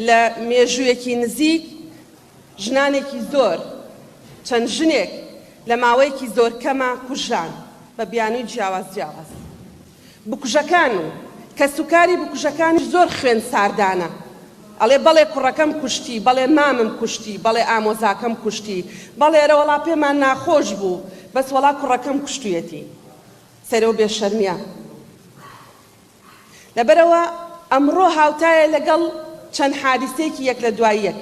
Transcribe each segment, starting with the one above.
لە مێژوویەکی نزیک ژنانێکی زۆر چەند ژنێک لە ماوەیەکی زۆر کەمە کوژان بە بیانووی جیاواز بکوژەکان و کەسوکاری بکوژەکانی زۆر خوێن ساردانە ئەڵێ بەڵێ کوڕەکەم کوشتی بەڵێ مامم کوشتی بەڵێ ئامۆزاکەم کوشتی بەڵێ ئێرە وەڵا پێمان ناخۆش بوو بەس وەڵا کوڕەکەم کوشتویەتی سەرەوە بێشەرمیە لەبەرەوە ئەمڕۆ هاوتایە لەگەڵ چەند حادیسەیەکی یەک لە دوای یەک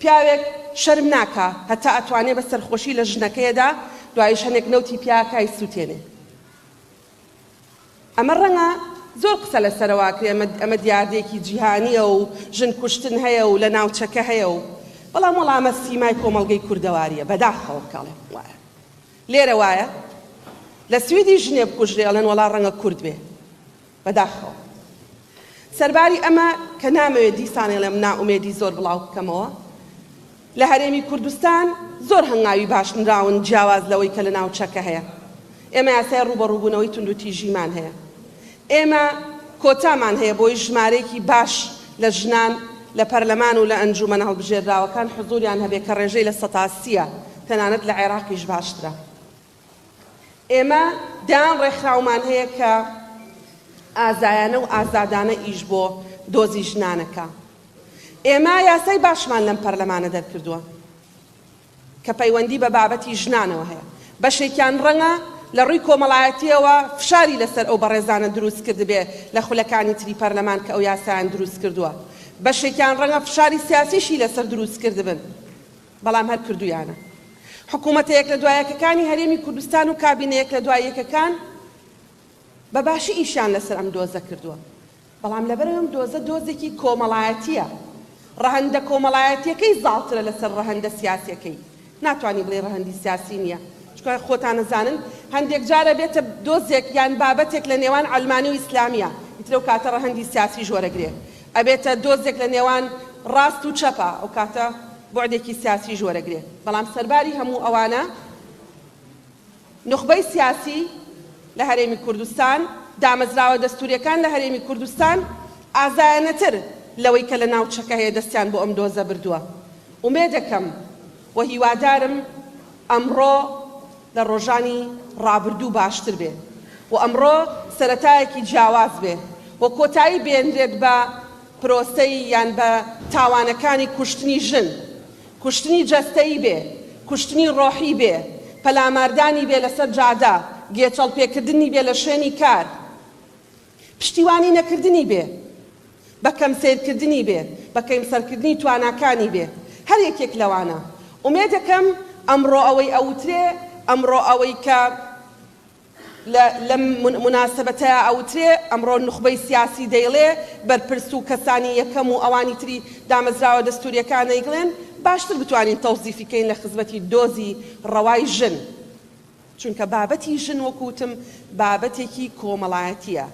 پیاوێک شەرم ناکا هەتا ئەتوانێ بە سەرخۆشی لە ژنەکەیەدا دوایش هەنێک نەوتی پیاکای سووتێنێ ئەمە ڕەنگە زۆر قسە لەسەرەوە کرێ ئەمە دیاردێکی جیهانیە و ژن کوشتن هەیە و لە ناوچەکە هەیە و بەڵام وەڵامە سیمای کۆمەڵگەی کوردەواریە بەداخەوە کاڵێ وایە لێرە وایە لە سویدی ژنێ بکوژرێ ئەڵێن وەڵا ڕەنگە کورد بێ بەداخەوە سەرباری ئەمە کە نامەوێت دیسانێ لەم نائومێدی زۆر بڵاو بکەمەوە لە هەرێمی کوردستان زۆر هەنگاوی باشنراون جیاواز لەوەی کە لە ناوچەکە هەیە ئێمە یاسای ڕوبەڕووبوونەوەی تونند و تیژیمان هەیە ئێمە کۆتامان هەیە بۆی ژمارەیەکی باش لە ژنان لە پەرلەمان و لە ئەنجومەنە هەڵبژێردراوەکان حزوریان هەبێ کە ڕێژەی لە 180ە تەنانەت لە عێراقیش باشترە ئێمە دایان ڕێکخراومان هەیە کە ئازایانە و ئازادانە ئیش بۆ دۆزی ژنانەکە ئێمە یاسای باشمان لەم پەرلەمانە دەرکردووە کە پەیوەندی بە بابەتی ژنانەوە هەیە بەشێکیان ڕەنگە لە ڕووی کۆمەڵایەتیەوە فشاری لەسەر ئەو بەڕێزانە دروست کرد بێ لە خولەکانی تری پەرلەمان کە ئەو یاسایان دروست کردووە بەشێکیان ڕەنگە فشاری سیاسیشی لەسەر دروست کرد بن بەڵام هەر کردویانە حکوومەتەیەک لە دوایەکەکانی هەرێمی کوردستان و کابینەیەک لە دوایەکەکان بەباشی ئیشیان لەسەر ئەم دۆزە کردووە بەڵام لەبەر ئەم دۆزە دۆزێکی کۆمەڵایەتیە ڕەهەندە کۆمەڵایەتیەکەی زاڵترە لەسەر ڕەهەندە سیاسیەکەی ناتوانانی بڵێ ڕەهەندی سیاسی نییە چکە خۆتان نەزانن هەندێک جارە بێتە دۆزێک یان بابەتێک لە نێوان ئەلمانی و ئیسلامیە ئیترە و کاتە ڕەهەندی سیاسی ژۆرەگرێ ئەبێتە دۆزێک لە نێوان ڕاست و چەپە ئەو کاتە بۆعدێکی سیاسی ژۆرەگرێ بەڵام سەرباری هەموو ئەوانە نخبەی سیاسی لە هەرێمی کوردستان دامەزراوە دەستوریەکان لە هەرێمی کوردستان ئازایەنەتر لەوەی کە لە ناوچەکە هەیە دەستیان بۆ ئەم دۆزە بردووە ومێدەکەم و هیوادارم ئەمڕۆ لە ڕۆژانی ڕابردوو باشتر بێ و ئەمڕۆ سەرەتایەکی جیاواز بێ و کۆتایی بێنرێت بە پرۆسەی یان بە تاوانەکانی کوشتنی ژن کوشتنی جەستەیی بێ کوشتنی ڕۆحی بێ پەلاماردانی بێ لەسەر جادا گێچەڵپێکردنی بێ لە شوێنی کار پشتیوانی نەکردنی بێ بە کەم سیرکردنی بێ بە کەم سەرکردنی تواناکانی بێ هەر یەکێک لەوانە ومێدەکەم ئەمڕۆ ئەوەی ئەوترێ ئەمڕۆ ئەوەی کە لە مناسبەتەیە ئەوترێ ئەمڕۆ نخبەی سیاسی دەیڵێ بەرپرس و کەسانی یەکەم و ئەوانی تری دامەزراوە دەستوریەکان دەیڵێن باشتر بتوانین تەوزیفیکەین لە خزمەتی دۆزی ڕەوای ژن چونکە بابەتی ژن وەکوتم بابەتێکی کۆمەڵایەتیە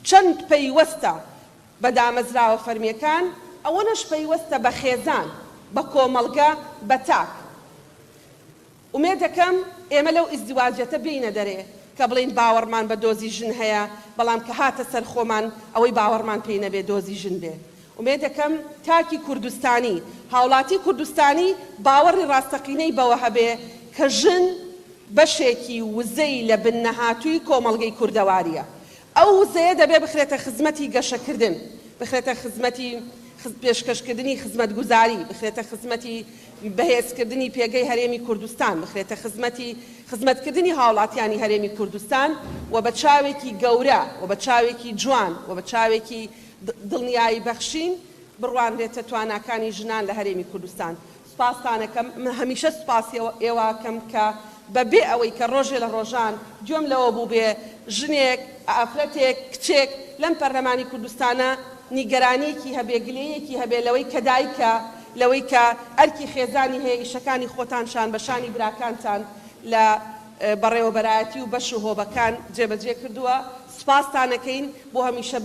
چەند پەیوەستە بە دامەزراوە فەرمیەکان ئەوەنەش پەیوەستە بە خێزان بە کۆمەڵگە بە تاک ومێدەکەم ئێمە لەو ئیزدواجەتە بینە دەرێ کە بڵین باوەڕمان بە دۆزی ژن هەیە بەڵام کە هاتە سەر خۆمان ئەوەی باوەڕمان پێی نەبێ دۆزی ژن بێ ومێدەکەم تاکی کوردستانی هاوڵاتی کوردستانی باوەڕی ڕاستەقینەی بەوە هەبێ کە ژن بەشێکی وزەی لە بنەهاتووی کۆمەڵگەی کوردەواریە ئەو وزەیە دەبێ بخرێتە خزمەتی گەشەکردن بخرێتە خزمەتی پێشکەشکردنی خزمەتگوزاری بخرێتە خزمەتی بەهێزکردنی پێگەی هەرێمی کوردستان بخرێتە خزمەتکردنی هاوڵاتیانی هەرێمی کوردستان و بە چاوێکی گەورە و بە چاوێکی جوان و بە چاوێکی دڵنیایی بەخشین بڕوانرێتە تواناکانی ژنان لە هەرێمی کوردستان سوپاسانەکەم هەمیشە سوپاسی ئێوەکەم کە بەبێ ئەوەی کە ڕۆژێ لە ڕۆژان گوێم لەوە بوو بێ ژنێک ئافرەتێک کچێک لەم پەرلەمانی کوردستانە نیگەرانەیەکی هەبێ گلەیەکی هەبێ لەوەی کە دایکە لەوەی کە ئەرکی خێزانی هەیە ئیشەکانی خۆتانشان بەشانی براکانتان لە بەڕێوەبەرایەتی و بەش و هۆبەکان جێبەجێ کردووە سوپاستانەکەین بۆ هەمیشە